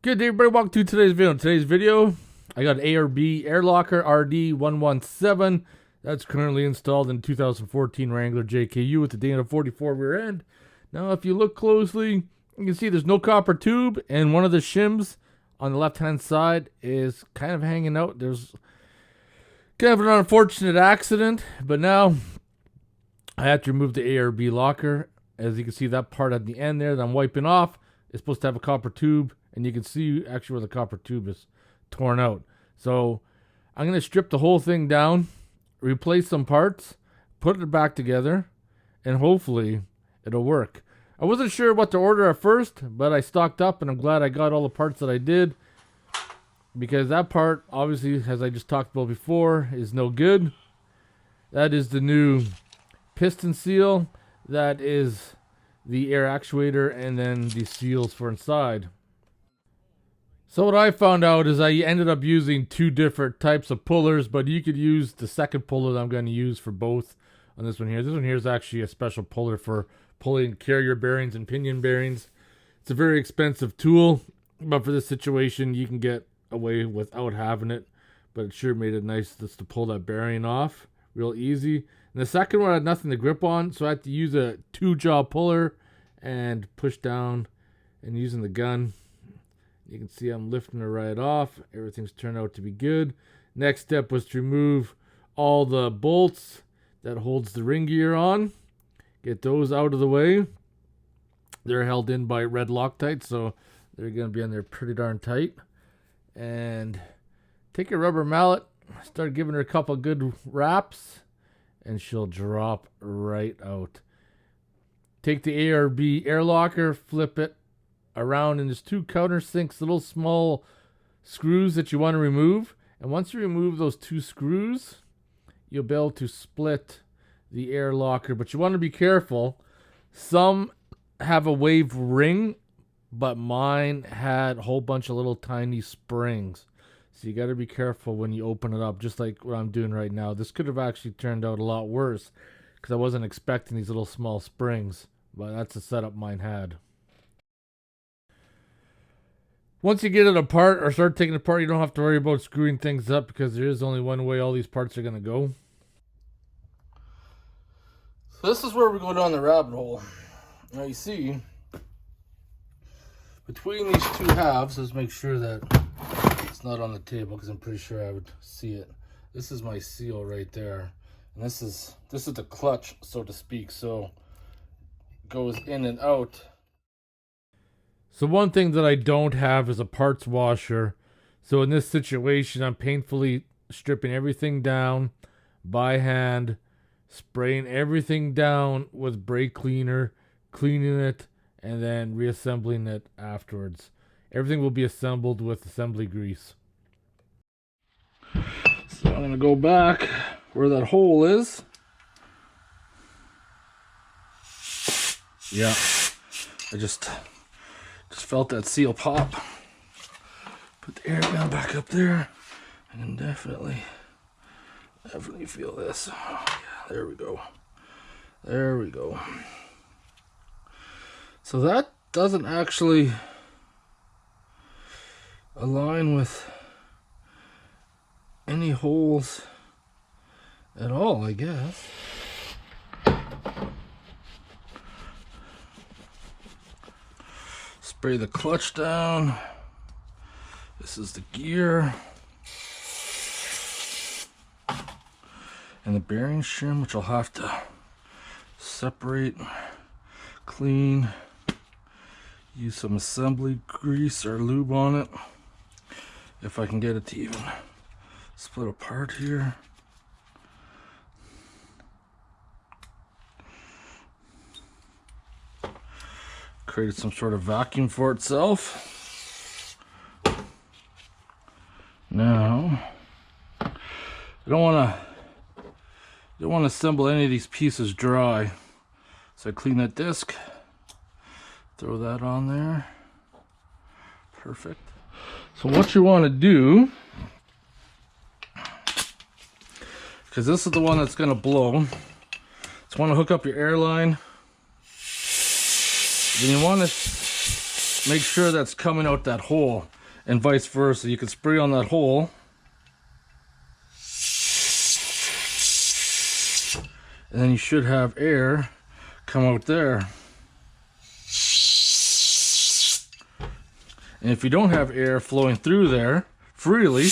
Good day, everybody. Welcome to today's video. In today's video, I got an ARB Air Locker RD117 that's currently installed in 2014 Wrangler JKU with the Dana 44 rear end. Now, if you look closely, you can see there's no copper tube, and one of the shims on the left-hand side is kind of hanging out. There's kind of an unfortunate accident, but now I have to remove the ARB locker. As you can see, that part at the end there that I'm wiping off is supposed to have a copper tube. And you can see actually where the copper tube is torn out. So I'm going to strip the whole thing down, replace some parts, put it back together, and hopefully it'll work. I wasn't sure what to order at first, but I stocked up and I'm glad I got all the parts that I did. Because that part, obviously, as I just talked about before, is no good. That is the new piston seal. That is the air actuator and then the seals for inside. So what I found out is I ended up using two different types of pullers, but you could use the second puller that I'm going to use for both on this one here. This one here is actually a special puller for pulling carrier bearings and pinion bearings. It's a very expensive tool, but for this situation you can get away without having it. But it sure made it nice just to pull that bearing off real easy. And the second one I had nothing to grip on, so I had to use a 2-jaw puller and push down and using the gun. You can see I'm lifting it right off. Everything's turned out to be good. Next step was to remove all the bolts that holds the ring gear on. Get those out of the way. They're held in by red Loctite, so they're going to be on there pretty darn tight. And take a rubber mallet, start giving her a couple good wraps, and she'll drop right out. Take the ARB Air Locker, flip it around, and there's two countersinks, little small screws that you want to remove. And once you remove those two screws, you'll be able to split the air locker. But you want to be careful. Some have a wave ring, but mine had a whole bunch of little tiny springs. So you got to be careful when you open it up, just like what I'm doing right now. This could have actually turned out a lot worse because I wasn't expecting these little small springs. But that's the setup mine had. Once you get it apart or start taking it apart, you don't have to worry about screwing things up because there is only one way all these parts are going to go. So this is where we go down the rabbit hole. Now you see, between these two halves, let's make sure that it's not on the table because I'm pretty sure I would see it. This is my seal right there. And this is the clutch, so to speak. So it goes in and out. So one thing that I don't have is a parts washer. So in this situation, I'm painfully stripping everything down by hand, spraying everything down with brake cleaner, cleaning it, and then reassembling it afterwards. Everything will be assembled with assembly grease. So I'm going to go back where that hole is. Yeah, I just felt that seal pop. Put the air gun back up there. I can definitely feel this. Oh, yeah, there we go. There we go. So that doesn't actually align with any holes at all, I guess. Spray the clutch down. This is the gear. And the bearing shim, which I'll have to separate, clean, use some assembly grease or lube on it if I can get it to even split apart here. Created some sort of vacuum for itself. Now, I don't want to assemble any of these pieces dry. So I clean that disc, throw that on there. Perfect. So what you want to do, because this is the one that's going to blow, so you want to hook up your airline. Then you want to make sure that's coming out that hole, and vice versa. You can spray on that hole, and then you should have air come out there. And if you don't have air flowing through there freely,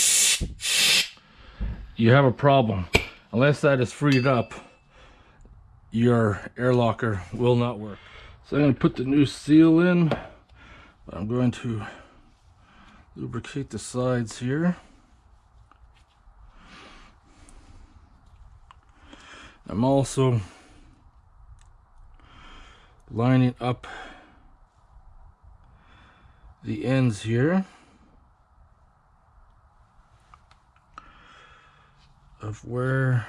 you have a problem. Unless that is freed up, your air locker will not work. So I'm going to put the new seal in, but I'm going to lubricate the sides here. I'm also lining up the ends here of where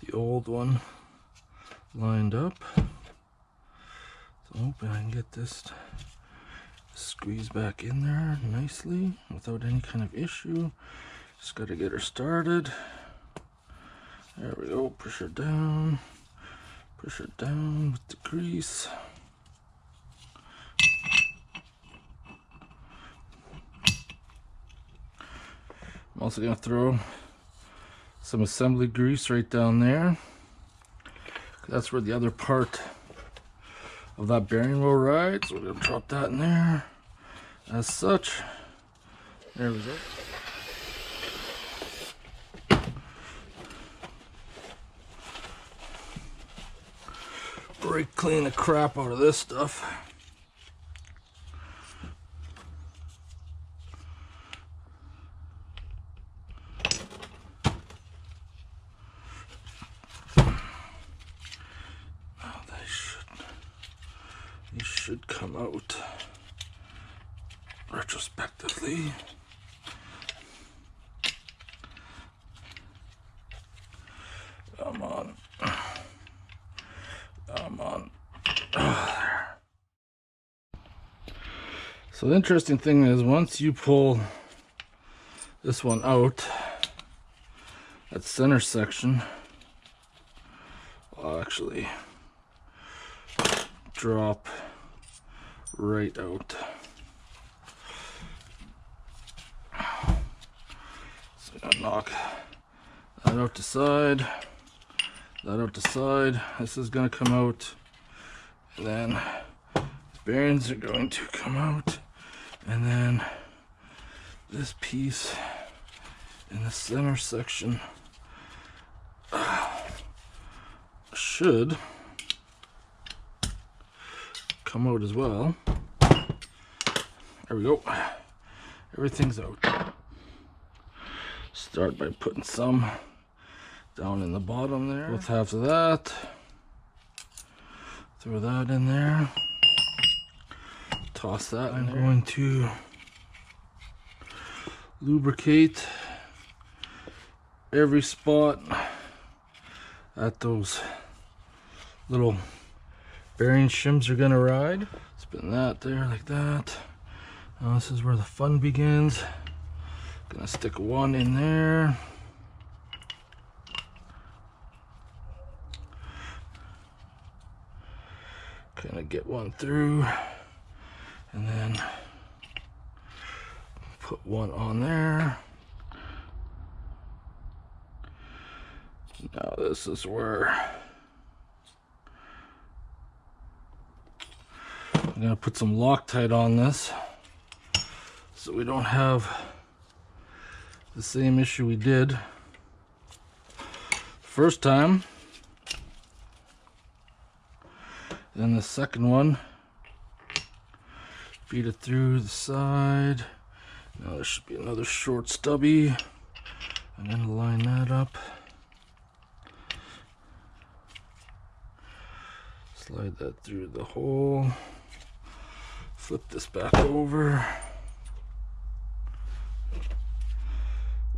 the old one lined up. So I'm hoping I can get this to squeeze back in there nicely without any kind of issue. Just got to get her started. There we go. Push her down with the grease. I'm also going to throw some assembly grease right down there. That's where the other part of that bearing will ride. So we're going to drop that in there as such. There we go. Brake clean the crap out of this stuff. These should come out retrospectively. Come on. Come on. So the interesting thing is, once you pull this one out, that center section will actually drop right out. So I'm gonna knock that out the side, that out the side. This is gonna come out, and then the bearings are going to come out, and then this piece in the center section should come out as well. There we go. Everything's out. Start by putting some down in the bottom there. Both halves of that. Throw that in there. Toss that in there. I'm going to lubricate every spot at those little bearing shims are gonna ride. Spin that there like that. Now this is where the fun begins. Gonna stick one in there. Kind of get one through, and then put one on there. Now this is where I'm gonna put some Loctite on this so we don't have the same issue we did first time. Then the second one, feed it through the side. Now there should be another short stubby. I'm gonna line that up. Slide that through the hole. Flip this back over.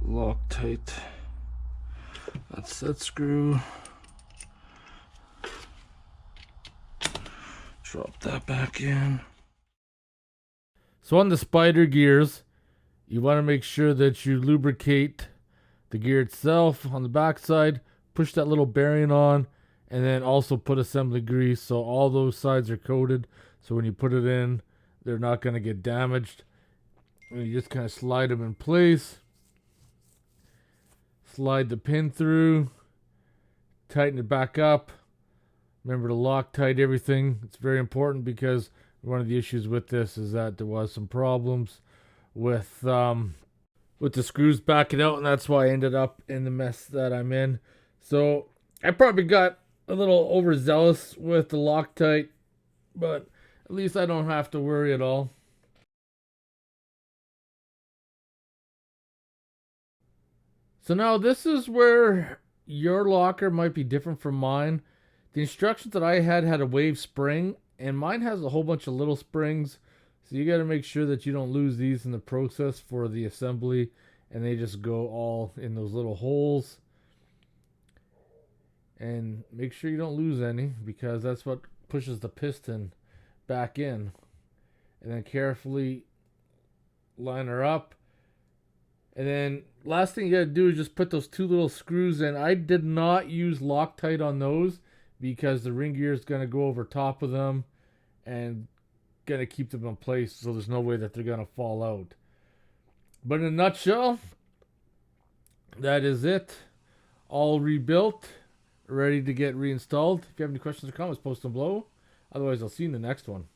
Loctite that set screw. Drop that back in. So on the spider gears, you want to make sure that you lubricate the gear itself on the back side, push that little bearing on, and then also put assembly grease so all those sides are coated. So when you put it in, they're not going to get damaged. And you just kind of slide them in place. Slide the pin through. Tighten it back up. Remember to Loctite everything. It's very important because one of the issues with this is that there was some problems with the screws backing out, and that's why I ended up in the mess that I'm in. So I probably got a little overzealous with the Loctite, but at least I don't have to worry at all. So now this is where your locker might be different from mine. The instructions that I had a wave spring, and mine has a whole bunch of little springs. So you got to make sure that you don't lose these in the process for the assembly, and they just go all in those little holes. And make sure you don't lose any, because that's what pushes the piston back in. And then carefully line her up. And then last thing you got to do is just put those two little screws in. I did not use Loctite on those because the ring gear is going to go over top of them and going to keep them in place, so there's no way that they're going to fall out. But in a nutshell, that is it. All rebuilt, ready to get reinstalled. If you have any questions or comments, post them below. Otherwise, I'll see you in the next one.